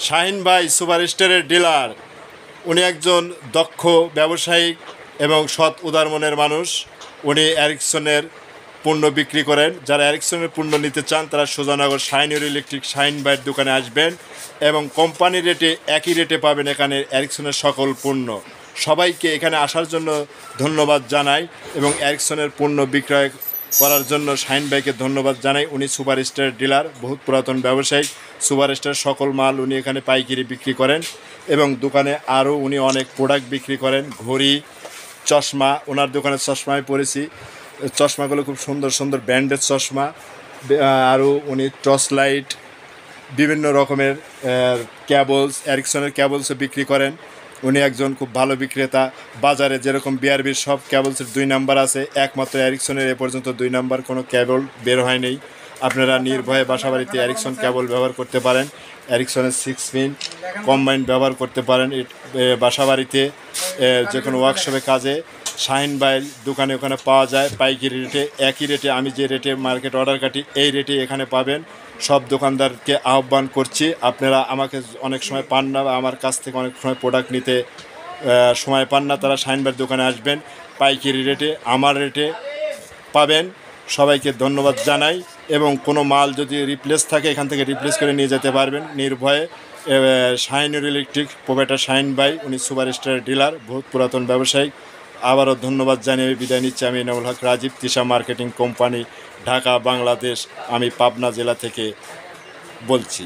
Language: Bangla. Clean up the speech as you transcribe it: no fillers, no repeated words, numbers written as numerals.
শাহিন ভাই সুপারস্টারের ডিলার। উনি একজন দক্ষ ব্যবসায়িক এবং সৎ উদার মনের মানুষ। উনি এরিকসনের পণ্য বিক্রি করেন। যারা এরিকসনের পণ্য নিতে চান তারা সোজানগর শাহিনুর ইলেকট্রিক শাহিন ভাইয়ের দোকানে আসবেন এবং কোম্পানির রেটে একই রেটে পাবেন এখানে এরিকসনের সকল পণ্য। সবাইকে এখানে আসার জন্য ধন্যবাদ জানাই এবং এরিকসনের পণ্য বিক্রয় করার জন্য শাহিন ভাইকে ধন্যবাদ জানাই। উনি সুপারস্টার ডিলার, বহুত পুরাতন ব্যবসায়িক। সুপারস্টার সকল মাল উনি এখানে পাইকারি বিক্রি করেন এবং দোকানে আরও উনি অনেক প্রোডাক্ট বিক্রি করেন, ঘড়ি, চশমা। ওনার দোকানে চশমায় পরেছি, চশমাগুলো খুব সুন্দর সুন্দর ব্র্যান্ডের চশমা। আরও উনি টর্চ লাইট, বিভিন্ন রকমের ক্যাবলস, এরিকসনের ক্যাবলসও বিক্রি করেন। উনি একজন খুব ভালো বিক্রেতা। বাজারে যেরকম বিআরবির সব ক্যাবলসের 2 নাম্বার আছে, একমাত্র এরিকসনের এ পর্যন্ত 2 নাম্বার কোনো ক্যাবল বের হয়নি। আপনারা নির্ভয়ে বাসাবাড়িতে এরিকসন ক্যাবল ব্যবহার করতে পারেন। এরিকসনের 6 পিন কম্বাইন্ড ব্যবহার করতে পারেন বাসাবাড়িতে, যে কোনো ওয়ার্কশপে কাজে। শাহিন ভাইয়ের দোকানে ওখানে পাওয়া যায় পাইকারি রেটে, একই রেটে। আমি যে রেটে মার্কেট অর্ডার কাটি এই রেটে এখানে পাবেন। সব দোকানদারকে আহ্বান করছি, আপনারা আমাকে অনেক সময় পান না বা আমার কাছ থেকে অনেক সময় প্রোডাক্ট নিতে সময় পান না, তারা শাহিন ভাইয়ের দোকানে আসবেন, পাইকারি রেটে আমার রেটে পাবেন। সবাইকে ধন্যবাদ জানাই এবং কোনো মাল যদি রিপ্লেস থাকে এখান থেকে রিপ্লেস করে নিয়ে যেতে পারবেন নির্ভয়ে। শাহিনুর ইলেকট্রিক প্রোভাইডার শাহিন ভাই, উনি সুপারস্টার ডিলার, বহুত পুরাতন ব্যবসায়ী। আবারও ধন্যবাদ জানিয়ে বিদায় নিচ্ছি। আমি এনামুল হক রাজীব, তিশা মার্কেটিং কোম্পানি, ঢাকা, বাংলাদেশ। আমি পাবনা জেলা থেকে বলছি।